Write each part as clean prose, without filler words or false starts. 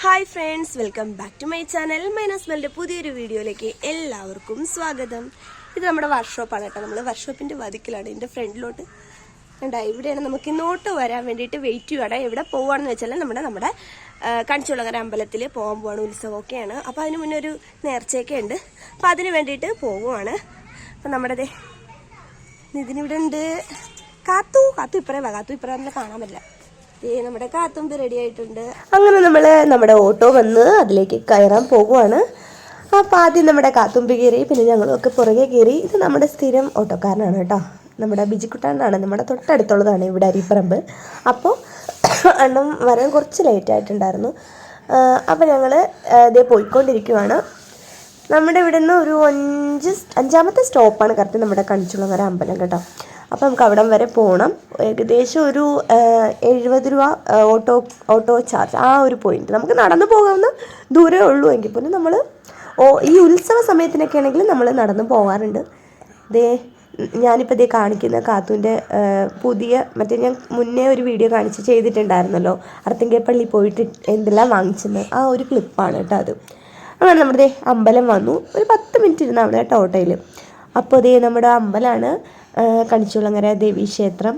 Hi friends, welcome back to my channel. മൈനസ്മലിൻ്റെ പുതിയൊരു വീഡിയോയിലേക്ക് എല്ലാവർക്കും സ്വാഗതം. ഇത് നമ്മുടെ വർക്ക്ഷോപ്പാണ് കേട്ടോ. നമ്മൾ വർക്ക്ഷോപ്പിൻ്റെ വതിക്കലാണ്. എൻ്റെ ഫ്രണ്ടിലോട്ട് ഉണ്ടാ ഇവിടെയാണ് നമുക്ക് ഇന്നോട്ട് വരാൻ വേണ്ടിയിട്ട് വെയിറ്റ് ചെയ്യുകയാണ്. എവിടെ പോവുകയാണെന്ന് വെച്ചാൽ നമ്മുടെ കണിച്ചുളങ്ങര അമ്പലത്തിൽ പോകാൻ പോവാണ്. ഉത്സവമൊക്കെയാണ്. അപ്പോൾ അതിന് മുന്നേ ഒരു നേർച്ചയൊക്കെ ഉണ്ട്. അപ്പോൾ അതിന് വേണ്ടിയിട്ട് പോവുകയാണ്. അപ്പം നമ്മുടെ ഇതിനിവിടെ ഉണ്ട്. കാത്തു ഇപ്പറേ നമ്മളെ കാണാൻ പറ്റില്ല. നമ്മുടെ കാത്തുമ്പ് റെഡി ആയിട്ടുണ്ട്. അങ്ങനെ നമ്മുടെ ഓട്ടോ വന്ന് അതിലേക്ക് കയറാൻ പോകുവാണ്. അപ്പോൾ ആദ്യം നമ്മുടെ കാത്തുമ്പ് കയറി, പിന്നെ ഞങ്ങളൊക്കെ പുറകെ കയറി. ഇത് നമ്മുടെ സ്ഥിരം ഓട്ടോക്കാരനാണ് കേട്ടോ. നമ്മുടെ ബിജിക്കുട്ടാനാണ്, നമ്മുടെ തൊട്ടടുത്തുള്ളതാണ് ഇവിടെ അരിപ്പറമ്പ്. അപ്പോൾ അണ്ണം വരാൻ കുറച്ച് ലേറ്റ് ആയിട്ടുണ്ടായിരുന്നു. അപ്പോൾ ഞങ്ങൾ ഇതേ പോയിക്കൊണ്ടിരിക്കുവാണ്. നമ്മുടെ ഇവിടെ നിന്ന് ഒരു അഞ്ചാമത്തെ സ്റ്റോപ്പാണ് കറക്റ്റ് നമ്മുടെ കണിച്ചുളങ്ങര അമ്പലം കേട്ടോ. അപ്പോൾ നമുക്ക് അവിടം വരെ പോകണം. ഏകദേശം ഒരു 70 രൂപ ഓട്ടോ ചാർജ്, ആ ഒരു പോയിന്റ്. നമുക്ക് നടന്നു പോകാവുന്ന ദൂരമേ ഉള്ളൂ. എങ്കിൽ പോലും നമ്മൾ ഈ ഉത്സവ സമയത്തിനൊക്കെ ആണെങ്കിൽ നമ്മൾ നടന്നു പോകാറുണ്ട്. ഞാനിപ്പോൾ കാണിക്കുന്ന കാത്തുവിൻ്റെ പുതിയ ഞാൻ മുന്നേ ഒരു വീഡിയോ ചെയ്തിട്ടുണ്ടായിരുന്നല്ലോ, അർത്തിങ്കപ്പള്ളി പോയിട്ട് എന്തെല്ലാം വാങ്ങിച്ചെന്ന്, ആ ഒരു ക്ലിപ്പാണ് കേട്ടോ അത്. അങ്ങനെ നമ്മുടെ അമ്പലം വന്നു. ഒരു 10 മിനിറ്റ് ഇരുന്ന് അവിടെ കേട്ടോ ഓട്ടോയിൽ. അപ്പോൾ നമ്മുടെ അമ്പലമാണ് കണിച്ചുളങ്ങര ദേവീക്ഷേത്രം.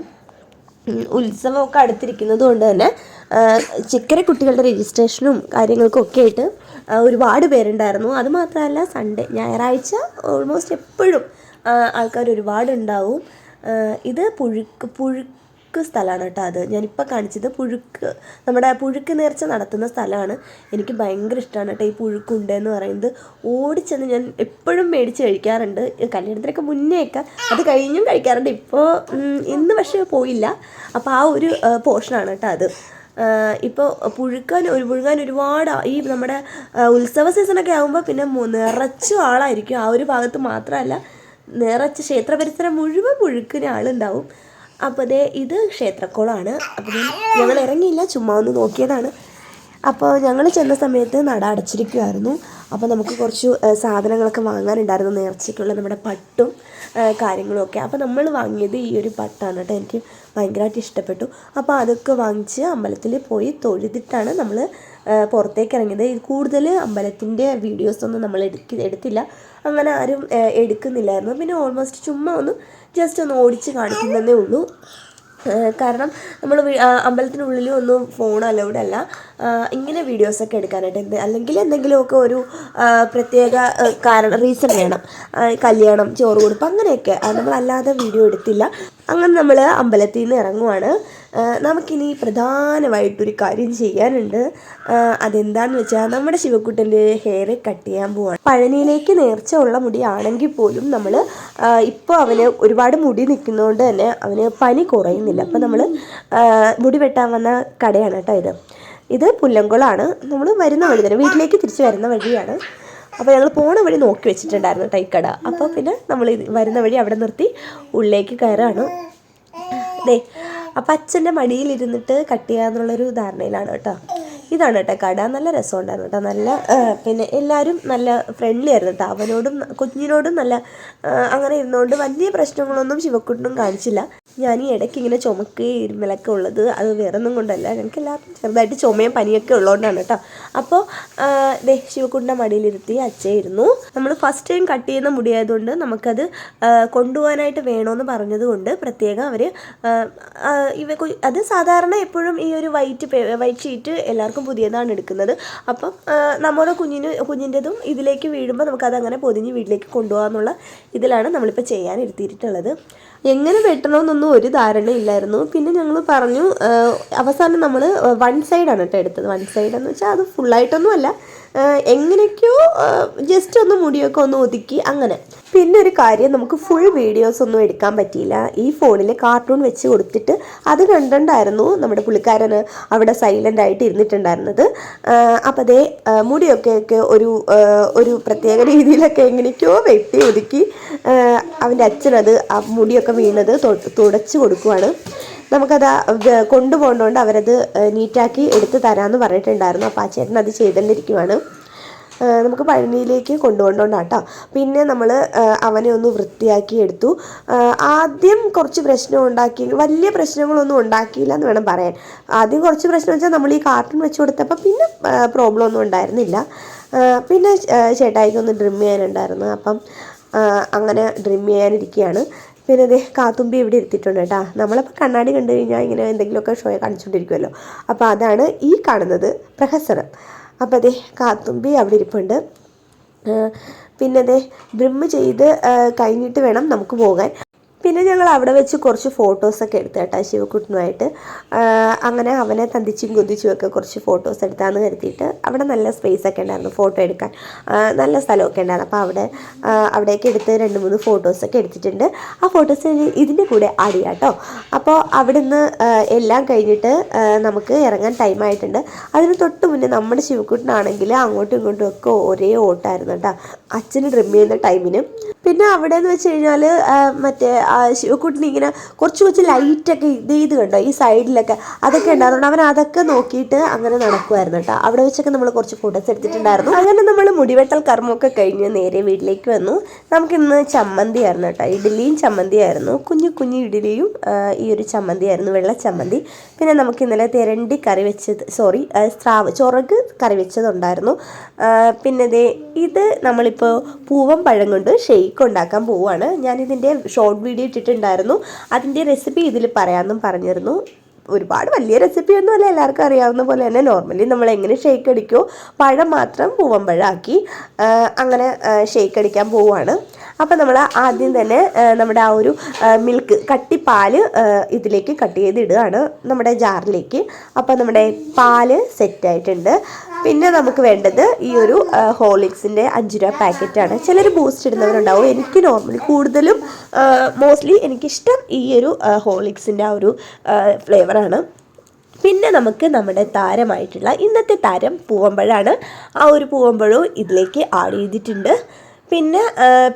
ഉത്സവമൊക്കെ അടുത്തിരിക്കുന്നത് കൊണ്ട് തന്നെ ചിക്കര കുട്ടികളുടെ രജിസ്ട്രേഷനും കാര്യങ്ങൾക്കും ഒക്കെ ആയിട്ട് ഒരുപാട് പേരുണ്ടായിരുന്നു. അതുമാത്രമല്ല ഞായറാഴ്ച ഓൾമോസ്റ്റ് എപ്പോഴും ആൾക്കാർ ഒരുപാടുണ്ടാവും. ഇത് പുഴുക്ക് സ്ഥലമാണ് കേട്ടോ. അത് ഞാനിപ്പോൾ കാണിച്ചത് നമ്മുടെ പുഴുക്ക് നേർച്ച നടത്തുന്ന സ്ഥലമാണ്. എനിക്ക് ഭയങ്കര ഇഷ്ടമാണ് കേട്ടോ ഈ പുഴുക്കുണ്ടെന്ന് പറയുന്നത്. ഓടിച്ചെന്ന് ഞാൻ എപ്പോഴും മേടിച്ച് കഴിക്കാറുണ്ട്. കല്യാണത്തിനൊക്കെ മുന്നേയൊക്കെ, അത് കഴിഞ്ഞും കഴിക്കാറുണ്ട്. ഇപ്പോൾ ഇന്ന് പക്ഷേ പോയില്ല. അപ്പോൾ ആ ഒരു പോർഷനാണ് കേട്ടോ അത്. ഇപ്പോൾ പുഴുങ്ങാൻ ഒരുപാട് ഈ നമ്മുടെ ഉത്സവ സീസണൊക്കെ ആകുമ്പോൾ പിന്നെ നിറച്ചും ആളായിരിക്കും. ആ ഒരു ഭാഗത്ത് മാത്രമല്ല, നിറച്ച് ക്ഷേത്ര പരിസരം മുഴുവൻ പുഴുക്കിന് ആളുണ്ടാവും. അപ്പോൾ ഇത് ക്ഷേത്രക്കുളമാണ്. അപ്പോൾ ഞങ്ങൾ ഇറങ്ങിയില്ല, ചുമ്മാ ഒന്ന് നോക്കിയതാണ്. അപ്പോൾ ഞങ്ങൾ ചെന്ന സമയത്ത് നട അടച്ചിരിക്കുമായിരുന്നു. അപ്പോൾ നമുക്ക് കുറച്ച് സാധനങ്ങളൊക്കെ വാങ്ങാനുണ്ടായിരുന്നു, നേർച്ചയ്ക്കുള്ള നമ്മുടെ പട്ടും കാര്യങ്ങളും ഒക്കെ. അപ്പോൾ നമ്മൾ വാങ്ങിയത് ഈ ഒരു പട്ടാണ് കേട്ടോ. എനിക്ക് ഭയങ്കരമായിട്ട് ഇഷ്ടപ്പെട്ടു. അപ്പോൾ അതൊക്കെ വാങ്ങിച്ച് അമ്പലത്തിൽ പോയി തൊഴുതിട്ടാണ് നമ്മൾ പുറത്തേക്ക് ഇറങ്ങിയത്. കൂടുതൽ അമ്പലത്തിൻ്റെ വീഡിയോസൊന്നും നമ്മൾ എടുത്തില്ല, അങ്ങനെ ആരും എടുക്കുന്നില്ലായിരുന്നു. പിന്നെ ഓൾമോസ്റ്റ് ചുമ്മാ ജസ്റ്റ് ഒന്ന് ഓടിച്ച് കാണിക്കുന്നതേ ഉള്ളൂ. കാരണം നമ്മൾ അമ്പലത്തിനുള്ളിൽ ഒന്നും ഫോൺ അലൗഡ് അല്ല ഇങ്ങനെ വീഡിയോസൊക്കെ എടുക്കാനായിട്ട്. അല്ലെങ്കിൽ എന്തെങ്കിലുമൊക്കെ ഒരു പ്രത്യേക റീസൺ വേണം, കല്യാണം, ചോറ് കൊടുപ്പ്, അങ്ങനെയൊക്കെ. നമ്മളല്ലാതെ വീഡിയോ എടുത്തില്ല. അങ്ങനെ നമ്മൾ അമ്പലത്തിൽ നിന്ന് ഇറങ്ങുവാണ്. നമുക്കിനി പ്രധാനമായിട്ടൊരു കാര്യം ചെയ്യാനുണ്ട്. അതെന്താണെന്ന് വെച്ചാൽ നമ്മുടെ ശിവക്കുട്ടൻ്റെ ഹെയർ കട്ട് ചെയ്യാൻ പോവാണ്. പഴനിയിലേക്ക് നേർച്ച ഉള്ള മുടിയാണെങ്കിൽ പോലും നമ്മൾ ഇപ്പോൾ അവന് ഒരുപാട് മുടി നിൽക്കുന്നതുകൊണ്ട് തന്നെ അവന് പനി കുറയുന്നില്ല. അപ്പോൾ നമ്മൾ മുടി വെട്ടാൻ വന്ന കടയാണ് കേട്ടോ ഇത് പുല്ലംകുളമാണ്. നമ്മൾ വരുന്ന വഴി തന്നെ, വീട്ടിലേക്ക് തിരിച്ച് വരുന്ന വഴിയാണ്. അപ്പോൾ ഞങ്ങൾ പോണ വഴി നോക്കി വെച്ചിട്ടുണ്ടായിരുന്നു കേട്ടോ ഈ കട. അപ്പോൾ പിന്നെ നമ്മൾ വരുന്ന വഴി അവിടെ നിർത്തി ഉള്ളിലേക്ക് കയറാണ്. അപ്പം അച്ഛൻ്റെ മടിയിലിരുന്നിട്ട് കട്ട് ചെയ്യാന്നുള്ളൊരു ധാരണയിലാണ് കേട്ടോ. ഇതാണ് കേട്ടോ കട. നല്ല രസമുണ്ടായിരുന്നു കേട്ടോ. നല്ല പിന്നെ എല്ലാവരും നല്ല ഫ്രണ്ട്ലി ആയിരുന്നു കേട്ടോ. അവനോടും കുഞ്ഞിനോടും നല്ല അങ്ങനെ ഇരുന്നുകൊണ്ട് വലിയ പ്രശ്നങ്ങളൊന്നും ശിവക്കുട്ടനും കാണിച്ചില്ല. ഞാൻ ഈ ഇടയ്ക്ക് ഇങ്ങനെ ചുമക്കുകയും ഇരുമലൊക്കെ ഉള്ളത് അത് വേറൊന്നും കൊണ്ടല്ല, ഞങ്ങൾക്ക് എല്ലാവർക്കും ചെറുതായിട്ട് ചുമയും പനിയൊക്കെ ഉള്ളതുകൊണ്ടാണ് കേട്ടോ. അപ്പോൾ ശിവക്കുട്ടൻ്റെ മടിയിലിരുത്തി അച്ഛയിരുന്നു. നമ്മൾ ഫസ്റ്റ് ടൈം കട്ട് ചെയ്യുന്ന മുടിയായതുകൊണ്ട് നമുക്കത് കൊണ്ടുപോകാനായിട്ട് വേണമെന്ന് പറഞ്ഞതുകൊണ്ട് പ്രത്യേകം അവർ അത് സാധാരണ എപ്പോഴും ഈ ഒരു വൈറ്റ് ഷീറ്റ് എല്ലാവർക്കും പുതിയതാണ് എടുക്കുന്നത്. അപ്പം നമ്മുടെ കുഞ്ഞിൻ്റെതും ഇതിലേക്ക് വീഴുമ്പോൾ നമുക്കത് അങ്ങനെ പൊതിഞ്ഞ് വീട്ടിലേക്ക് കൊണ്ടുപോകാമെന്നുള്ള ഇതിലാണ് നമ്മളിപ്പോൾ ചെയ്യാനിരുത്തിയിട്ടുള്ളത്. എങ്ങനെ വെട്ടണമെന്നൊന്നും ഒരു ധാരണയില്ലായിരുന്നു. പിന്നെ ഞങ്ങൾ പറഞ്ഞു, അവസാനം നമ്മൾ വൺ സൈഡാണ് കേട്ടോ എടുത്തത്. വൺ സൈഡ് എന്ന് വെച്ചാൽ അത് ഫുള്ളായിട്ടൊന്നും അല്ല, എങ്ങനെയൊക്കെയോ ജസ്റ്റ് ഒന്ന് മുടിയൊക്കെ ഒന്ന് ഒതുക്കി അങ്ങനെ. പിന്നെ ഒരു കാര്യം, നമുക്ക് ഫുൾ വീഡിയോസ് ഒന്നും എടുക്കാൻ പറ്റിയില്ല. ഈ ഫോണിൽ കാർട്ടൂൺ വെച്ച് കൊടുത്തിട്ട് അത് കണ്ടുകൊണ്ടായിരുന്നു നമ്മുടെ പുള്ളിക്കാരന് അവിടെ സൈലൻ്റ് ആയിട്ട് ഇരുന്നിട്ടുണ്ടായിരുന്നത്. അപ്പോൾ മുടിയൊക്കെ ഒരു പ്രത്യേക രീതിയിലൊക്കെ എങ്ങനെയൊക്കെയോ വെട്ടി ഒതുക്കി അവൻ്റെ അച്ഛനത് ആ മുടിയൊക്കെ വീണത് തുടച്ച് കൊടുക്കുവാണ്. നമുക്കത് കൊണ്ടുപോകേണ്ടതുകൊണ്ട് അവരത് നീറ്റാക്കി എടുത്ത് തരാമെന്ന് പറഞ്ഞിട്ടുണ്ടായിരുന്നു. അപ്പോൾ ആ ചേട്ടൻ അത് ചെയ്തുകൊണ്ടിരിക്കുവാണ്. നമുക്ക് പഴനിയിലേക്ക് കൊണ്ടുകൊണ്ടോണ്ടാട്ടോ. പിന്നെ നമ്മൾ അവനെ ഒന്ന് വൃത്തിയാക്കി എടുത്തു. ആദ്യം കുറച്ച് പ്രശ്നം ഉണ്ടാക്കി, വലിയ പ്രശ്നങ്ങളൊന്നും ഉണ്ടാക്കിയില്ല എന്ന് വേണം പറയാൻ. ആദ്യം കുറച്ച് പ്രശ്നം വെച്ചാൽ നമ്മൾ ഈ കാർട്ടൂൺ വെച്ച് കൊടുത്തപ്പോൾ പിന്നെ പ്രോബ്ലം ഒന്നും ഉണ്ടായിരുന്നില്ല. പിന്നെ ചേട്ടായിക്കൊന്ന് ഡ്രിം ചെയ്യാനുണ്ടായിരുന്നു, അപ്പം അങ്ങനെ ഡ്രിം ചെയ്യാനിരിക്കുകയാണ്. പിന്നെ ഇതേ കാത്തുമ്പി ഇവിടെ ഇരുത്തിയിട്ടുണ്ട് കേട്ടോ. നമ്മളപ്പോൾ കണ്ണാടി കണ്ടു കഴിഞ്ഞാൽ ഇങ്ങനെ എന്തെങ്കിലുമൊക്കെ ഷോ കാണിച്ചുകൊണ്ടിരിക്കുമല്ലോ. അപ്പോൾ അതാണ് ഈ കാണുന്നത് പ്രഹസനം. അപ്പോൾ അതേ കാത്തുമ്പി അവിടെ ഇരിപ്പുണ്ട്. പിന്നെ അതേ ഡ്രിം ചെയ്ത് കഴിഞ്ഞിട്ട് വേണം നമുക്ക് പോകാൻ. പിന്നെ ഞങ്ങൾ അവിടെ വെച്ച് കുറച്ച് ഫോട്ടോസൊക്കെ എടുത്തു കേട്ടോ ശിവക്കുട്ടനുമായിട്ട്. അങ്ങനെ അവനെ തന്തിച്ചും കുതിച്ചുമൊക്കെ കുറച്ച് ഫോട്ടോസ് എടുത്താന്ന് കരുതിയിട്ട് അവിടെ നല്ല സ്പേസൊക്കെ ഉണ്ടായിരുന്നു ഫോട്ടോ എടുക്കാൻ, നല്ല സ്ഥലമൊക്കെ ഉണ്ടായിരുന്നു. അപ്പോൾ അവിടേക്ക് എടുത്ത് 2-3 ഫോട്ടോസൊക്കെ എടുത്തിട്ടുണ്ട്. ആ ഫോട്ടോസ് ഇതിൻ്റെ കൂടെ ആഡ് ചെയ്യാം കേട്ടോ. അപ്പോൾ അവിടെ നിന്ന് എല്ലാം കഴിഞ്ഞിട്ട് നമുക്ക് ഇറങ്ങാൻ ടൈമായിട്ടുണ്ട്. അതിന് തൊട്ട് മുന്നേ നമ്മുടെ ശിവക്കുട്ടനാണെങ്കിൽ അങ്ങോട്ടും ഇങ്ങോട്ടും ഒക്കെ ഒരേ ഓട്ടമായിരുന്നു കേട്ടോ അച്ഛന് ഡ്രിം ചെയ്യുന്ന ടൈമിന്. പിന്നെ അവിടെ എന്ന് വെച്ച് കഴിഞ്ഞാൽ മറ്റേ ശിവക്കുട്ടിന് ഇങ്ങനെ കുറച്ച് ലൈറ്റൊക്കെ ഇത് കണ്ടോ ഈ സൈഡിലൊക്കെ അതൊക്കെ ഉണ്ടായിരുന്നു. അവൻ അതൊക്കെ നോക്കിയിട്ട് അങ്ങനെ നടക്കുമായിരുന്നു കേട്ടോ. അവിടെ വെച്ചൊക്കെ നമ്മൾ കുറച്ച് ഫോട്ടോസ് എടുത്തിട്ടുണ്ടായിരുന്നു. അങ്ങനെ നമ്മൾ മുടിവെട്ടൽ കർമ്മമൊക്കെ കഴിഞ്ഞ് നേരെ വീട്ടിലേക്ക് വന്നു. നമുക്കിന്ന് ചമ്മന്തി ആയിരുന്നു കേട്ടോ, ഇഡ്ഡലിയും ചമ്മന്തിയായിരുന്നു. കുഞ്ഞു ഇഡ്ഡലിയും ഈ ഒരു ചമ്മന്തിയായിരുന്നു, വെള്ള ചമ്മന്തി. പിന്നെ നമുക്ക് ഇന്നലെ തിരണ്ടി കറി വെച്ചത് ചൊറക് കറി വെച്ചതുണ്ടായിരുന്നു. പിന്നെ ഇത് നമ്മളിപ്പോൾ പൂവൻ പഴം കൊണ്ട് ഷെയ്ക്ക് ഉണ്ടാക്കാൻ പോവുകയാണ്. ഞാനിതിൻ്റെ ഷോർട്ട് വീഡിയോ ഇട്ടിട്ടുണ്ടായിരുന്നു, അതിൻ്റെ റെസിപ്പി ഇതിൽ പറയാമെന്നും പറഞ്ഞിരുന്നു. ഒരുപാട് വലിയ റെസിപ്പിയൊന്നും അല്ല, എല്ലാവർക്കും അറിയാവുന്ന പോലെ തന്നെ നോർമലി നമ്മൾ എങ്ങനെ ഷേക്ക് അടിക്കുമോ പഴം മാത്രം പൂവൻ പഴമാക്കി അങ്ങനെ ഷേക്ക് അടിക്കാൻ പോവുകയാണ്. അപ്പോൾ നമ്മൾ ആദ്യം തന്നെ നമ്മുടെ ആ ഒരു മിൽക്ക് കട്ടിപ്പാൽ ഇതിലേക്ക് കട്ട് ചെയ്തിടുകയാണ് നമ്മുടെ ജാറിലേക്ക്. അപ്പോൾ നമ്മുടെ പാല് സെറ്റായിട്ടുണ്ട്. പിന്നെ നമുക്ക് വേണ്ടത് ഈ ഒരു ഹോർലിക്സിൻ്റെ 5 രൂപ പാക്കറ്റാണ്. ചിലർ ബൂസ്റ്റ് ഇടുന്നവരുണ്ടാവും. എനിക്ക് നോർമലി കൂടുതലും മോസ്റ്റ്ലി എനിക്കിഷ്ടം ഈ ഒരു ഹോർലിക്സിൻ്റെ ആ ഒരു ഫ്ലേവറാണ്. പിന്നെ നമുക്ക് നമ്മുടെ താരമായിട്ടുള്ള ഇന്നത്തെ താരം പൂവമ്പഴമാണ്. ആ ഒരു പൂവമ്പഴവും ഇതിലേക്ക് ആഡ് ചെയ്തിട്ടുണ്ട്.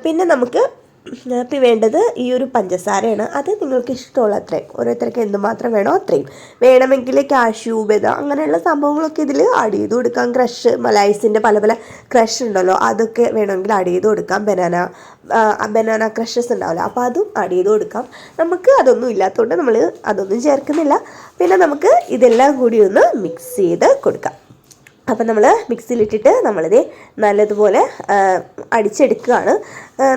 പിന്നെ നമുക്ക് വേണ്ടത് ഈ ഒരു പഞ്ചസാരയാണ്. അത് നിങ്ങൾക്ക് ഇഷ്ടമുള്ള അത്രയും, ഓരോരുത്തർക്ക് എന്തുമാത്രം വേണോ അത്രയും. വേണമെങ്കിൽ കാഷ്യൂ ബദാം അങ്ങനെയുള്ള സംഭവങ്ങളൊക്കെ ഇതിൽ ആഡ് ചെയ്ത് കൊടുക്കാം. ക്രഷ് മലൈസിൻ്റെ പല ക്രഷ് ഉണ്ടല്ലോ, അതൊക്കെ വേണമെങ്കിൽ ആഡ് ചെയ്ത് കൊടുക്കാം. ബനാന ക്രഷസ് ഉണ്ടാവില്ല, അപ്പോൾ അതും ആഡ് ചെയ്ത് കൊടുക്കാം. നമുക്ക് അതൊന്നും ഇല്ലാത്തതുകൊണ്ട് നമ്മൾ അതൊന്നും ചേർക്കുന്നില്ല. പിന്നെ നമുക്ക് ഇതെല്ലാം കൂടി ഒന്ന് മിക്സ് ചെയ്ത് കൊടുക്കാം. അപ്പം നമ്മൾ മിക്സിയിലിട്ടിട്ട് നമ്മളിത് നല്ലതുപോലെ അടിച്ചെടുക്കുകയാണ്.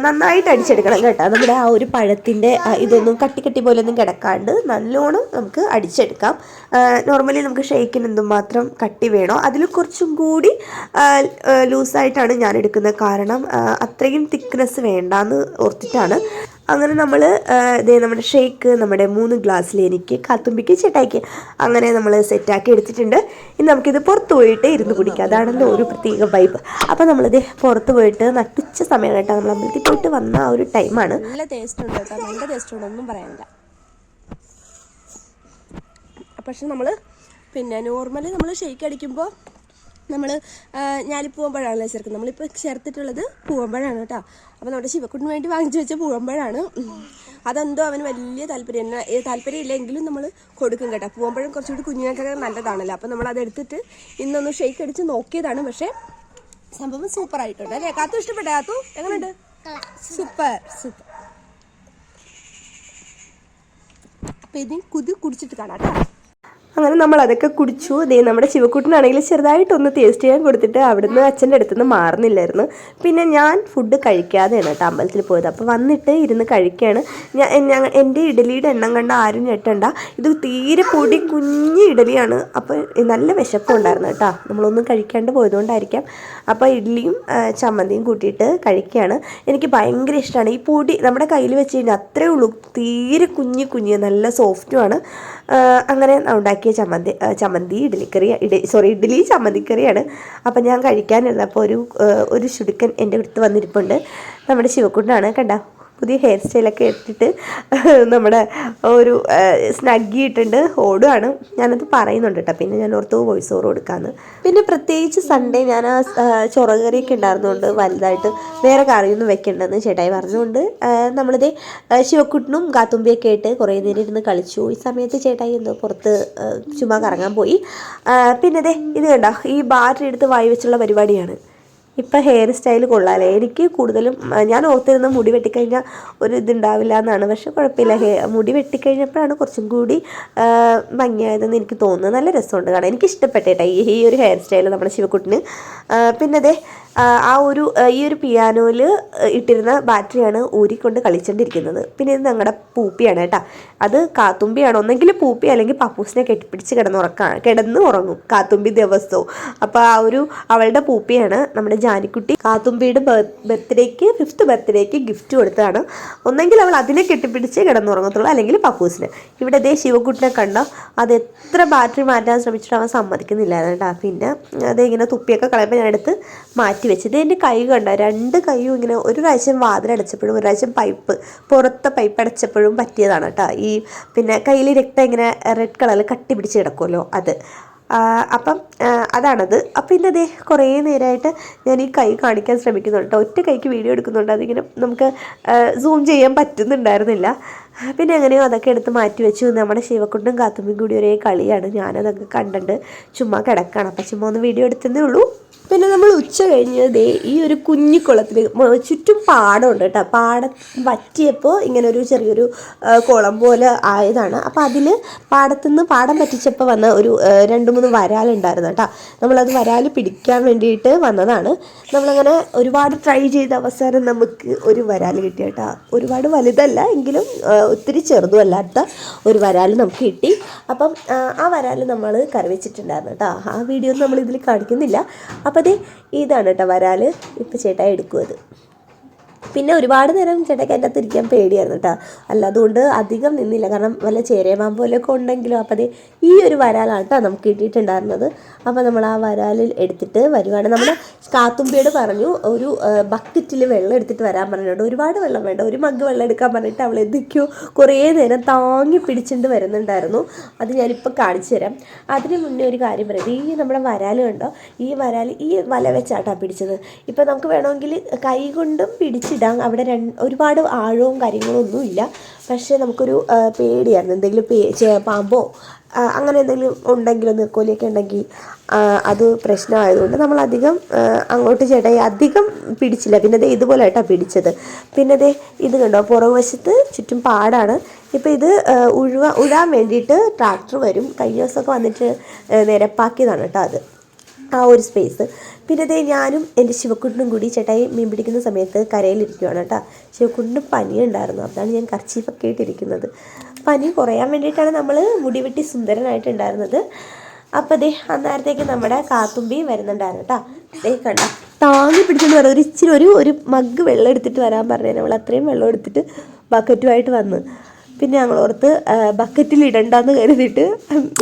നന്നായിട്ട് അടിച്ചെടുക്കണം കേട്ടോ. നമ്മുടെ ആ ഒരു പഴത്തിൻ്റെ ഇതൊന്നും കട്ടി പോലെയൊന്നും കിടക്കാണ്ട് നല്ലോണം നമുക്ക് അടിച്ചെടുക്കാം. നോർമലി നമുക്ക് ഷേക്കിന് എന്തുമാത്രം കട്ടി വേണോ അതിൽ കുറച്ചും കൂടി ലൂസായിട്ടാണ് ഞാൻ എടുക്കുന്നത്. കാരണം അത്രയും തിക്നെസ് വേണ്ടാന്ന് ഓർത്തിട്ടാണ്. അങ്ങനെ നമ്മൾ നമ്മുടെ ഷേക്ക് നമ്മുടെ 3 ഗ്ലാസ്സിൽ എനിക്ക് കാത്തുമ്പിക്ക് ചേട്ടായിക്ക് അങ്ങനെ നമ്മൾ സെറ്റാക്കി എടുത്തിട്ടുണ്ട്. ഇനി നമുക്കിത് പുറത്ത് പോയിട്ട് ഇരുന്ന് കുടിക്കാം. അതാണല്ലോ ഒരു പ്രത്യേക വൈബ്. അപ്പോൾ നമ്മളിത് പുറത്ത് പോയിട്ട് നട്ടുച്ച സമയം കേട്ടോ, നമ്മൾ അമ്പലത്തിൽ പോയിട്ട് വന്ന ആ ഒരു ടൈമാണ്. നല്ല ടേസ്റ്റ് ഉണ്ട് കേട്ടോ, നല്ല ടേസ്റ്റ് ഉണ്ട്, ഒന്നും പറയാനില്ല. പക്ഷെ നമ്മൾ നോർമലി നമ്മൾ ഷേക്ക് അടിക്കുമ്പോൾ നമ്മൾ ഞാലിപ്പൂവമ്പഴമാണല്ലോ ചേർക്കുന്നത്. നമ്മളിപ്പോൾ ചേർത്തിട്ടുള്ളത് പൂവമ്പഴമാണ് കേട്ടോ. അപ്പോൾ നമ്മുടെ ശിവക്കുട്ടിന് വേണ്ടി വാങ്ങിച്ചു വെച്ച പൂവമ്പഴമാണ്. അതെന്തോ അവന് വലിയ താല്പര്യം ഇല്ലെങ്കിലും നമ്മൾ കൊടുക്കും കേട്ടോ. പൂവമ്പഴം കുറച്ചുകൂടി കുഞ്ഞുങ്ങൾക്കൊക്കെ നല്ലതാണല്ലോ. അപ്പോൾ നമ്മൾ അതെടുത്തിട്ട് ഇന്നൊന്ന് ഷേക്ക് അടിച്ച് നോക്കിയതാണ്. പക്ഷേ സംഭവം സൂപ്പർ ആയിട്ടുണ്ട് അല്ലേ? കാത്തു ഇഷ്ടപ്പെട്ട? കാത്തു എങ്ങനെയുണ്ട്? സൂപ്പർ. അപ്പോൾ ഇതിന് കുടിച്ചിട്ട് കാണാം കേട്ടോ. അങ്ങനെ നമ്മൾ അതൊക്കെ കുടിച്ചു. നമ്മുടെ ശിവക്കുട്ടനാണെങ്കിൽ ചെറുതായിട്ടൊന്ന് ടേസ്റ്റ് ചെയ്യാൻ കൊടുത്തിട്ട് അവിടുന്ന് അച്ഛൻ്റെ അടുത്തുനിന്ന് മാറുന്നില്ലായിരുന്നു. പിന്നെ ഞാൻ ഫുഡ് കഴിക്കാതെയാണ് കേട്ടോ അമ്പലത്തിൽ പോയത്. അപ്പോൾ വന്നിട്ട് ഇരുന്ന് കഴിക്കുകയാണ്. എൻ്റെ ഇഡലിയുടെ എണ്ണം കണ്ട ആരും ഞെട്ടണ്ട. ഇത് തീരെ പൊടി കുഞ്ഞ് ഇഡലിയാണ്. അപ്പോൾ നല്ല വിശപ്പുണ്ടായിരുന്നു കേട്ടോ, നമ്മളൊന്നും കഴിക്കാണ്ട് പോയതുകൊണ്ടായിരിക്കാം. അപ്പോൾ ഇഡ്ഡലിയും ചമ്മന്തിയും കൂട്ടിയിട്ട് കഴിക്കുകയാണ്. എനിക്ക് ഭയങ്കര ഇഷ്ടമാണ് ഈ പൊടി നമ്മുടെ കയ്യിൽ വെച്ച് കഴിഞ്ഞാൽ അത്രയേ ഉള്ളൂ. തീരെ കുഞ്ഞ് നല്ല സോഫ്റ്റുമാണ്. അങ്ങനെ ഉണ്ടാക്കിയ ചമ്മന്തി ഇഡ്ഡലി ചമ്മന്തിക്കറിയാണ്. അപ്പം ഞാൻ കഴിക്കാനിരുന്നപ്പോൾ ഒരു ശുടുക്കൻ എൻ്റെ അടുത്ത് വന്നിരിപ്പുണ്ട്. നമ്മുടെ ശിവക്കുട്ടനാണ് കണ്ടോ, പുതിയ ഹെയർ സ്റ്റൈലൊക്കെ ഇട്ടിട്ട് നമ്മുടെ ഒരു സ്നഗ്ഗി ഇട്ടുണ്ട് ഓടുകയാണ്. ഞാനത് പറയുന്നുണ്ട് കേട്ടോ. പിന്നെ ഞാൻ ഓർത്ത് വോയിസ് ഓവർ കൊടുക്കാമെന്ന്. പിന്നെ പ്രത്യേകിച്ച് സൺഡേ ഞാൻ ചൊറകറിയൊക്കെ ഉണ്ടായിരുന്നുകൊണ്ട് വലുതായിട്ട് വേറെ കറിയൊന്നും വെക്കേണ്ടെന്ന് ചേട്ടായി പറഞ്ഞുകൊണ്ട് നമ്മളിത് ശിവക്കുട്ടനും കാത്തുമ്പിയൊക്കെ ആയിട്ട് കുറേ നേരം ഇരുന്ന് കളിച്ചു. ഈ സമയത്ത് ചേട്ടായി എന്തോ പുറത്ത് ചുമ്മാ കറങ്ങാൻ പോയി. പിന്നെ ഇത് കണ്ടോ, ഈ ബാറ്ററി എടുത്ത് വായി വെച്ചുള്ള പരിപാടിയാണ്. ഇപ്പം ഹെയർ സ്റ്റൈൽ കൊള്ളാമല്ലേ. എനിക്ക് കൂടുതലും ഞാൻ ഓർത്തിരുന്ന മുടി വെട്ടിക്കഴിഞ്ഞാൽ ഒരു ഇതുണ്ടാവില്ല എന്നാണ്. പക്ഷെ കുഴപ്പമില്ല, മുടി വെട്ടിക്കഴിഞ്ഞപ്പോഴാണ് കുറച്ചും കൂടി ഭംഗിയായതെന്ന് എനിക്ക് തോന്നുന്നത്. നല്ല രസമുണ്ട് കാണാൻ, എനിക്ക് ഇഷ്ടപ്പെട്ടേട്ടാ ഈ ഒരു ഹെയർ സ്റ്റൈൽ നമ്മുടെ ശിവക്കുട്ടിന്. പിന്നെ അതെ ഈ ഒരു പിയാനോയിൽ ഇട്ടിരുന്ന ബാറ്ററിയാണ് ഊരിക്കൊണ്ട് കളിച്ചുകൊണ്ടിരിക്കുന്നത്. പിന്നെ ഇത് ഞങ്ങളുടെ പൂപ്പിയാണ് കേട്ടോ. അത് കാത്തുമ്പിയാണ്, ഒന്നെങ്കിൽ പൂപ്പി അല്ലെങ്കിൽ പപ്പൂസിനെ കെട്ടിപ്പിടിച്ച് കിടന്ന് ഉറങ്ങും കാത്തുമ്പി ദിവസവും. അപ്പോൾ അവളുടെ പൂപ്പിയാണ് നമ്മുടെ ജാനിക്കുട്ടി. കാത്തുമ്പിയുടെ ഫിഫ്ത്ത് ബർത്ത്ഡേക്ക് ഗിഫ്റ്റ് കൊടുത്തതാണ്. ഒന്നെങ്കിൽ അവൾ അതിനെ കെട്ടിപ്പിടിച്ച് കിടന്നുറങ്ങത്തുള്ളൂ, അല്ലെങ്കിൽ പപ്പൂസിനെ. ഇവിടെ ദേ ശിവക്കുട്ടിനെ കണ്ടോ, അത് എത്ര ബാറ്ററി മാറ്റാൻ ശ്രമിച്ചിട്ട് അവൻ സമ്മതിക്കുന്നില്ലായിരുന്നു കേട്ടോ. പിന്നെ അതിങ്ങനെ തുപ്പിയൊക്കെ കളയുമ്പോൾ ഞാൻ എടുത്ത് മാറ്റി വെച്ചത്. എൻ്റെ കൈ കണ്ട, 2 കൈയും ഇങ്ങനെ ഒരു പ്രാവശ്യം വാതിലടച്ചപ്പോഴും ഒരു പ്രാവശ്യം പുറത്തെ പൈപ്പ് അടച്ചപ്പോഴും പറ്റിയതാണ് കേട്ടോ. പിന്നെ കയ്യിൽ രക്തം ഇങ്ങനെ റെഡ് കളറിൽ കട്ടി പിടിച്ച് കിടക്കുമല്ലോ അത്. അപ്പം അതാണത്. അപ്പം പിന്നെ അതേ കുറേ നേരമായിട്ട് ഞാൻ ഈ കൈ കാണിക്കാൻ ശ്രമിക്കുന്നുണ്ട് കേട്ടോ. ഒറ്റ കൈക്ക് വീഡിയോ എടുക്കുന്നുണ്ട്, അതിങ്ങനെ നമുക്ക് സൂം ചെയ്യാൻ പറ്റുന്നുണ്ടായിരുന്നില്ല. പിന്നെ എങ്ങനെയോ അതൊക്കെ എടുത്ത് മാറ്റി വെച്ചു. നമ്മുടെ ശിവക്കുട്ടും കാത്തുമ്പിയും കൂടി ഒരേ കളിയാണ്. ഞാനതൊക്കെ കണ്ടിട്ട് ചുമ്മാ കിടക്കുകയാണ്. അപ്പം ചുമ്മാ ഒന്ന് വീഡിയോ എടുത്തതേ ഉള്ളൂ. പിന്നെ നമ്മൾ ഉച്ച കഴിഞ്ഞതേ ഈ ഒരു കുഞ്ഞിക്കുളത്തിൽ ചുറ്റും പാടമുണ്ട് കേട്ടോ. പാടം വറ്റിയപ്പോൾ ഇങ്ങനെ ഒരു ചെറിയൊരു കുളം പോലെ ആയതാണ്. അപ്പോൾ അതിൽ പാടത്തുനിന്ന് പാടം പറ്റിച്ചപ്പോൾ വന്ന ഒരു 2-3 വരാലുണ്ടായിരുന്നു കേട്ടോ. നമ്മളത് വരാൽ പിടിക്കാൻ വേണ്ടിയിട്ട് വന്നതാണ്. നമ്മളങ്ങനെ ഒരുപാട് ട്രൈ ചെയ്ത അവസാനം നമുക്ക് ഒരു വരാൽ കിട്ടി കേട്ടോ. ഒരുപാട് വലുതല്ല എങ്കിലും ഒത്തിരി ചെറുതുമല്ലാത്ത ഒരു വരാൽ നമുക്ക് കിട്ടി. അപ്പം ആ വരാൽ നമ്മൾ കറി വെച്ചിട്ടുണ്ടായിരുന്നു കേട്ടോ. ആ വീഡിയോ ഒന്നും നമ്മളിതിൽ കാണിക്കുന്നില്ല. അപ്പോൾ ഇതാണ് കേട്ടോ വരാൽ. ഇപ്പം ചേട്ടായി എടുക്കും അത്. പിന്നെ ഒരുപാട് നേരം ചേട്ടയ്ക്ക് അതിൻ്റെ അകത്ത് ഇരിക്കാൻ പേടിയായിരുന്നു കേട്ടോ. അല്ല അതുകൊണ്ട് അധികം നിന്നില്ല, കാരണം വല്ല ചേരേമാമ്പ് പോലെയൊക്കെ ഉണ്ടെങ്കിലും. അപ്പോൾ ഈ ഒരു വരാലാണ് കേട്ടോ നമുക്ക് കിട്ടിയിട്ടുണ്ടായിരുന്നത്. അപ്പോൾ നമ്മൾ ആ വരാലിൽ എടുത്തിട്ട് വരുവാണ്. നമ്മുടെ കാത്തുമ്പിയോട് പറഞ്ഞു ഒരു ബക്കറ്റിൽ വെള്ളം എടുത്തിട്ട് വരാൻ പറഞ്ഞിട്ടുണ്ട്. ഒരുപാട് വെള്ളം വേണ്ട, ഒരു മഗ് വെള്ളം എടുക്കാൻ പറഞ്ഞിട്ട് അവൾ എന്തൊക്കെയോ കുറേ നേരം താങ്ങി പിടിച്ചിട്ട് വരുന്നുണ്ടായിരുന്നു. അത് ഞാനിപ്പോൾ കാണിച്ചു തരാം. അതിന് മുന്നേ ഒരു കാര്യം പറയാം. ഈ നമ്മുടെ വരാൽ കണ്ടോ, ഈ വരാൽ ഈ വല വെച്ചാട്ടാ പിടിച്ചത്. ഇപ്പോൾ നമുക്ക് വേണമെങ്കിൽ കൈ കൊണ്ടും പിടിച്ചിടാം. അവിടെ ഒരുപാട് ആഴവും കാര്യങ്ങളും ഒന്നുമില്ല. പക്ഷേ നമുക്കൊരു പേടിയായിരുന്നു, എന്തെങ്കിലും പാമ്പോ അങ്ങനെ എന്തെങ്കിലും ഉണ്ടെങ്കിലോ നീർക്കോലിയൊക്കെ ഉണ്ടെങ്കിൽ അത് പ്രശ്നമായതുകൊണ്ട് നമ്മളധികം അങ്ങോട്ട് ചേട്ടായി അധികം പിടിച്ചില്ല. പിന്നെ ഇതുപോലെ ആയിട്ടാണ് പിടിച്ചത്. പിന്നെ ഇത് കണ്ടോ, പുറകുവശത്ത് ചുറ്റും പാടാണ്. ഇപ്പോൾ ഇത് ഉഴാൻ വേണ്ടിയിട്ട് ട്രാക്ടർ വരും. കഴിഞ്ഞ ദിവസമൊക്കെ വന്നിട്ട് നിരപ്പാക്കിയതാണ് കേട്ടോ അത്, ആ ഒരു സ്പേസ്. പിന്നെ ഞാനും എൻ്റെ ശിവക്കുട്ടനും കൂടി ചേട്ടായി മീൻ പിടിക്കുന്ന സമയത്ത് കരയിലിരിക്കുകയാണ് കേട്ടോ. ശിവക്കുട്ടനും പനിയുണ്ടായിരുന്നു, അതാണ് ഞാൻ കർച്ചീഫൊക്കെ ഇട്ടിരിക്കുന്നത്. പനി കുറയാൻ വേണ്ടിയിട്ടാണ് നമ്മൾ മുടി വെട്ടി സുന്ദരനായിട്ടുണ്ടായിരുന്നത്. അപ്പോൾ അന്നേരത്തേക്ക് നമ്മുടെ കാത്തുമ്പി വരുന്നുണ്ടായിരുന്നു കേട്ടോ. കണ്ട താങ്ങി പിടിച്ചെന്ന് പറയുന്നത് ഒരു മഗ് വെള്ളം എടുത്തിട്ട് വരാൻ പറഞ്ഞു. നമ്മൾ അത്രയും വെള്ളം എടുത്തിട്ട് ബക്കറ്റുമായിട്ട് വന്ന്. പിന്നെ ഞങ്ങളോർത്ത് ബക്കറ്റിൽ ഇടണ്ടെന്ന് കരുതിയിട്ട്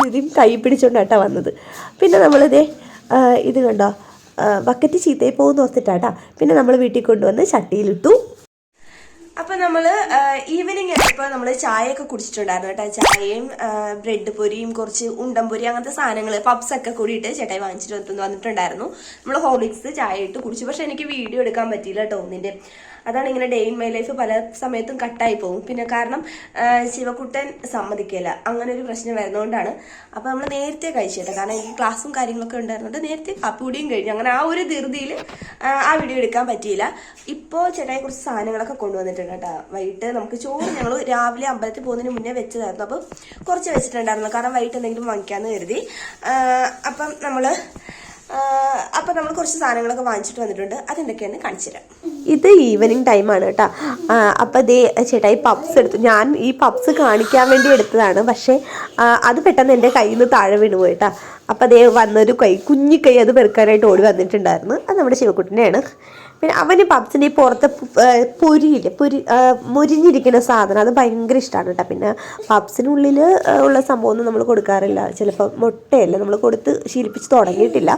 ഇതും കൈ പിടിച്ചുകൊണ്ടാട്ടോ വന്നത്. പിന്നെ ഇത് കണ്ടോ, ബക്കറ്റ് ചീത്തയിൽ പോകുന്ന ഓർത്തിട്ടാട്ടാ. പിന്നെ നമ്മൾ വീട്ടിൽ കൊണ്ടുവന്ന് ചട്ടിയിലിട്ടു. അപ്പം നമ്മൾ ഈവനിങ് ആയപ്പോൾ നമ്മൾ ചായയൊക്കെ കുടിച്ചിട്ടുണ്ടായിരുന്നു കേട്ടോ. ചായയും ബ്രെഡ് പൊരിയും കുറച്ച് ഉണ്ടംപൊരി അങ്ങനത്തെ സാധനങ്ങൾ പപ്സൊക്കെ കൂടിയിട്ട് ചേട്ടായി വാങ്ങിച്ചിട്ട് വന്നിട്ടുണ്ടായിരുന്നു. നമ്മൾ ഹോർലിക്സ് ചായ ഇട്ട് കുടിച്ചു. പക്ഷെ എനിക്ക് വീഡിയോ എടുക്കാൻ പറ്റിയില്ല കേട്ടോ ഒന്നിൻ്റെ. അതാണ് ഇങ്ങനെ ഡേ ഇൻ മൈ ലൈഫ് പല സമയത്തും കട്ടായി പോകും. പിന്നെ കാരണം ശിവക്കുട്ടൻ സമ്മതിക്കില്ല, അങ്ങനെ ഒരു പ്രശ്നം വരുന്നതുകൊണ്ടാണ്. അപ്പോൾ നമ്മൾ നേരത്തെ കഴിച്ചേട്ടാ, കാരണം ഈ ക്ലാസ്സും കാര്യങ്ങളൊക്കെ ഉണ്ടായിരുന്നുണ്ട്. നേരത്തെ കാപ്പികുടിയും കഴിഞ്ഞു. അങ്ങനെ ആ ഒരു ധൃതിയിൽ ആ വീഡിയോ എടുക്കാൻ പറ്റിയില്ല. ഇപ്പോൾ ചേട്ടായി കുറച്ച് സാധനങ്ങളൊക്കെ കൊണ്ടുവന്നിട്ടുണ്ട് കേട്ടോ. വൈകിട്ട് നമുക്ക് ചോറ് ഞങ്ങൾ രാവിലെ അമ്പലത്തിൽ പോകുന്നതിന് മുന്നേ വെച്ചതായിരുന്നു. അപ്പോൾ കുറച്ച് വെച്ചിട്ടുണ്ടായിരുന്നു, കാരണം വൈകിട്ട് എന്തെങ്കിലും വാങ്ങിക്കാമെന്ന് കരുതി. അപ്പം നമ്മൾ കുറച്ച് സാധനങ്ങളൊക്കെ വാങ്ങിച്ചിട്ട് വന്നിട്ടുണ്ട്. അതെന്തൊക്കെയാണ് കാണിച്ചു തരാം. ഇത് ഈവനിങ് ടൈമാണ് കേട്ടോ. അപ്പം ചേട്ടായി പപ്സ് എടുത്തു. ഞാൻ ഈ പപ്സ് കാണിക്കാൻ വേണ്ടി എടുത്തതാണ്, പക്ഷേ അത് പെട്ടെന്ന് എൻ്റെ കയ്യിൽ നിന്ന് താഴെ വീണു പോയി കേട്ടോ. അപ്പം വന്നൊരു കുഞ്ഞിക്കൈ അത് പെറുക്കാനായിട്ട് ഓടി വന്നിട്ടുണ്ടായിരുന്നു. അത് നമ്മുടെ ശിവക്കുട്ടനെയാണ്. പിന്നെ അവന് പപ്സിൻ്റെ ഈ പുറത്തെ മുരിഞ്ഞിരിക്കുന്ന സാധനം അത് ഭയങ്കര ഇഷ്ടമാണ് കേട്ടോ. പിന്നെ പപ്സിനുള്ളിൽ ഉള്ള സംഭവമൊന്നും നമ്മൾ കൊടുക്കാറില്ല. ചിലപ്പോൾ മുട്ടയല്ല നമ്മൾ കൊടുത്ത് ശീലിപ്പിച്ച് തുടങ്ങിയിട്ടില്ല,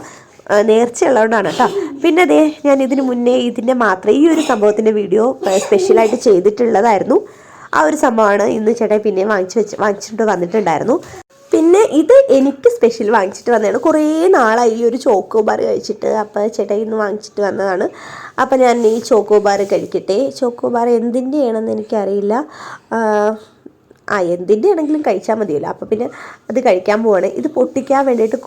നേർച്ചയുള്ളതുകൊണ്ടാണ് കേട്ടോ. പിന്നെ ഞാൻ ഇതിന് മുന്നേ ഇതിൻ്റെ മാത്രം ഈ ഒരു സംഭവത്തിൻ്റെ വീഡിയോ സ്പെഷ്യലായിട്ട് ചെയ്തിട്ടുള്ളതായിരുന്നു. ആ ഒരു സംഭവമാണ് ഇന്ന് ചേട്ടായി പിന്നെ വാങ്ങിച്ചിട്ട് വന്നിട്ടുണ്ടായിരുന്നു. പിന്നെ ഇത് എനിക്ക് സ്പെഷ്യൽ വാങ്ങിച്ചിട്ട് വന്നതാണ്. കുറേ നാളായി ഈ ഒരു ചോക്കോബാർ കഴിച്ചിട്ട്. അപ്പോൾ ചേട്ടായി ഇന്ന് വാങ്ങിച്ചിട്ട് വന്നതാണ്. അപ്പോൾ ഞാൻ ഈ ചോക്കോബാർ കഴിക്കട്ടെ. ചോക്കോബാർ എന്തിൻ്റെയാണെന്ന് എനിക്കറിയില്ല. എന്തിൻ്റെ ആണെങ്കിലും കഴിച്ചാൽ മതിയല്ലോ. അപ്പോൾ പിന്നെ അത് കഴിക്കാൻ പോവാണ്. ഇത് പൊട്ടിക്കാൻ വേണ്ടിയിട്ട്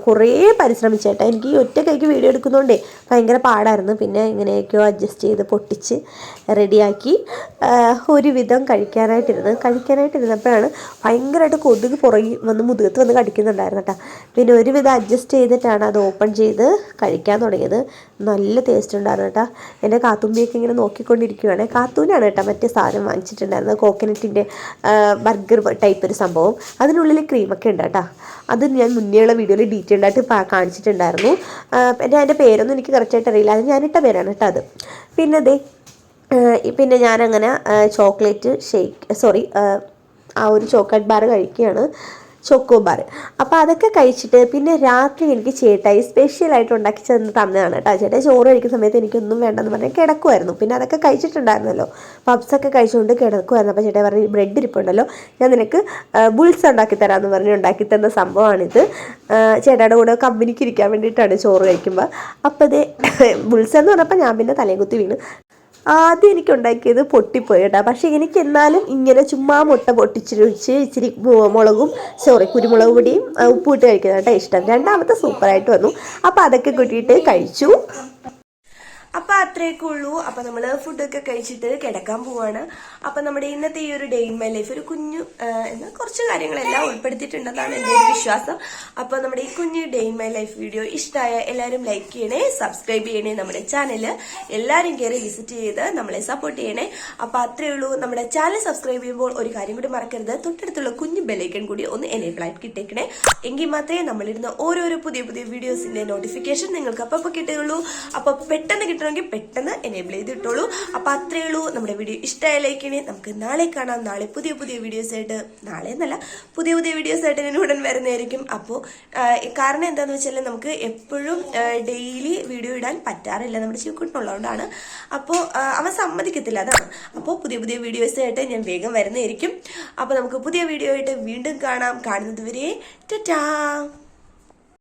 കുറേ പരിശ്രമിച്ചേട്ടാ. എനിക്ക് ഈ ഒറ്റ കൈക്ക് വീഡിയോ എടുക്കുന്നതുകൊണ്ടേ ഭയങ്കര പാടായിരുന്നു. പിന്നെ ഇങ്ങനെയൊക്കെയോ അഡ്ജസ്റ്റ് ചെയ്ത് പൊട്ടിച്ച് റെഡിയാക്കി ഒരുവിധം കഴിക്കാനായിട്ടിരുന്നപ്പോഴാണ് ഭയങ്കരമായിട്ട് കൊതുക് പുറകിൽ വന്ന് മുതുകത്ത് വന്ന് കടിക്കുന്നുണ്ടായിരുന്നു കേട്ടോ. പിന്നെ ഒരുവിധം അഡ്ജസ്റ്റ് ചെയ്തിട്ടാണ് അത് ഓപ്പൺ ചെയ്ത് കഴിക്കാൻ തുടങ്ങിയത്. നല്ല ടേസ്റ്റ് ഉണ്ടായിരുന്നു കേട്ടോ. എൻ്റെ കാത്തുമ്പിയൊക്കെ ഇങ്ങനെ നോക്കിക്കൊണ്ടിരിക്കുകയാണ്. കാത്തൂനാണ് കേട്ടോ മറ്റേ സാധനം വാങ്ങിച്ചിട്ടുണ്ടായിരുന്നത്, കോക്കനട്ടിൻ്റെ ബർഗർ ടൈപ്പ് ഒരു സംഭവം. അതിനുള്ളിൽ ക്രീമൊക്കെ ഉണ്ട് കേട്ടോ. അത് ഞാൻ മുന്നേയുള്ള വീഡിയോയിൽ ഡീറ്റെയിൽഡ് ആയിട്ട് കാണിച്ചിട്ടുണ്ടായിരുന്നു. അതിൻ്റെ പേരൊന്നും എനിക്ക് കറക്റ്റായിട്ട് അറിയില്ല, അത് ഞാനിട്ട പേരാണ് കേട്ടോ അത്. പിന്നെ ഞാനങ്ങനെ ചോക്ലേറ്റ് ആ ഒരു ചോക്ലേറ്റ് ബാർ കഴിക്കുകയാണ്, ചോക്കോ ബാർ. അപ്പോൾ അതൊക്കെ കഴിച്ചിട്ട് പിന്നെ രാത്രി എനിക്ക് ചേട്ടായി സ്പെഷ്യലായിട്ട് ഉണ്ടാക്കി തന്നതാണ് കേട്ടോ. ചേട്ടായി ചോറ് കഴിക്കുന്ന സമയത്ത് എനിക്കൊന്നും വേണ്ടെന്ന് പറഞ്ഞാൽ കിടക്കുമായിരുന്നു. പിന്നെ അതൊക്കെ കഴിച്ചിട്ടുണ്ടായിരുന്നല്ലോ, പബ്സൊക്കെ കഴിച്ചുകൊണ്ട് കിടക്കുമായിരുന്നു. അപ്പോൾ ചേട്ടായി പറഞ്ഞു, ബ്രെഡ് ഇരിപ്പുണ്ടല്ലോ, ഞാൻ നിനക്ക് ബുൾസ് ഉണ്ടാക്കി തരാമെന്ന് പറഞ്ഞ് ഉണ്ടാക്കി തന്ന സംഭവമാണിത്. ചേട്ടായുടെ കൂടെ കമ്പനിക്ക് ഇരിക്കാൻ വേണ്ടിയിട്ടാണ് ചോറ് കഴിക്കുമ്പോൾ. അപ്പോൾ ഇത് ബുൾസ് എന്ന് പറഞ്ഞപ്പോൾ ഞാൻ പിന്നെ തലയും കുത്തി വീണ്. ആദ്യം എനിക്ക് ഉണ്ടാക്കിയത് പൊട്ടിപ്പോയി കേട്ടോ. പക്ഷേ എനിക്ക് എന്നാലും ഇങ്ങനെ ചുമ്മാ മുട്ട പൊട്ടിച്ചിരിച്ച് ഇച്ചിരി കുരുമുളക് പൊടിയും ഉപ്പിട്ട് കഴിക്കുന്നത് കേട്ടോ ഇഷ്ടം. രണ്ടാമത്തെ സൂപ്പറായിട്ട് വന്നു. അപ്പോൾ അതൊക്കെ കൂട്ടിയിട്ട് കഴിച്ചു. അപ്പൊ അത്രയൊക്കെ ഉള്ളൂ. അപ്പൊ നമ്മള് ഫുഡൊക്കെ കഴിച്ചിട്ട് കിടക്കാൻ പോവാണ്. അപ്പൊ നമ്മുടെ ഇന്നത്തെ ഈ ഒരു ഡേ ഇൻ മൈ ലൈഫ് ഒരു കുഞ്ഞു കുറച്ച് കാര്യങ്ങളെല്ലാം ഉൾപ്പെടുത്തിയിട്ടുണ്ടെന്നാണ് എൻ്റെ ഒരു വിശ്വാസം. അപ്പൊ നമ്മുടെ ഈ കുഞ്ഞു day in my life video ഇഷ്ടമായ എല്ലാവരും ലൈക്ക് ചെയ്യണേ, സബ്സ്ക്രൈബ് ചെയ്യണേ, നമ്മുടെ ചാനല് എല്ലാവരും കയറി വിസിറ്റ് ചെയ്ത് നമ്മളെ സപ്പോർട്ട് ചെയ്യണേ. അപ്പൊ അത്രേ ഉള്ളൂ. നമ്മുടെ ചാനൽ സബ്സ്ക്രൈബ് ചെയ്യുമ്പോൾ ഒരു കാര്യം കൂടി മറക്കരുത്, തൊട്ടടുത്തുള്ള കുഞ്ഞു ബെല്ലൈക്കൺ കൂടി ഒന്ന് എനേബിൾ ആയിട്ട് കിട്ടേക്കണേ. എങ്കിൽ മാത്രമേ നമ്മളിരുന്ന ഓരോരോ പുതിയ വീഡിയോസിന്റെ നോട്ടിഫിക്കേഷൻ നിങ്ങൾക്ക് അപ്പോൾ കിട്ടുകയുള്ളൂ. അപ്പൊ പെട്ടെന്ന് പെട്ടെന്ന് എനേബിൾ ചെയ്തിട്ടുള്ളൂ. അപ്പൊ അത്രേ ഉള്ളൂ. നമ്മുടെ വീഡിയോ ഇഷ്ടമായ ലൈക്ക് ചെയ്യണേ. നമുക്ക് നാളെ കാണാം. നാളെ പുതിയ വീഡിയോസ് ആയിട്ട്, നാളെ എന്നല്ല പുതിയ വീഡിയോസ് ആയിട്ട് ഞാൻ ഉടൻ വരുന്നതായിരിക്കും. അപ്പോൾ കാരണം എന്താന്ന് വെച്ചാൽ നമുക്ക് എപ്പോഴും ഡെയിലി വീഡിയോ ഇടാൻ പറ്റാറില്ല, നമ്മുടെ ചീക്കുട്ടിനുള്ളതുകൊണ്ടാണ്. അപ്പോൾ അവൻ സമ്മതിക്കത്തില്ല, അതാണ്. അപ്പോൾ പുതിയ വീഡിയോസ് ആയിട്ട് ഞാൻ വേഗം വരുന്നതായിരിക്കും. അപ്പോൾ നമുക്ക് പുതിയ വീഡിയോ ആയിട്ട് വീണ്ടും കാണാം. കാണുന്നത് വരെ ടാറ്റാ.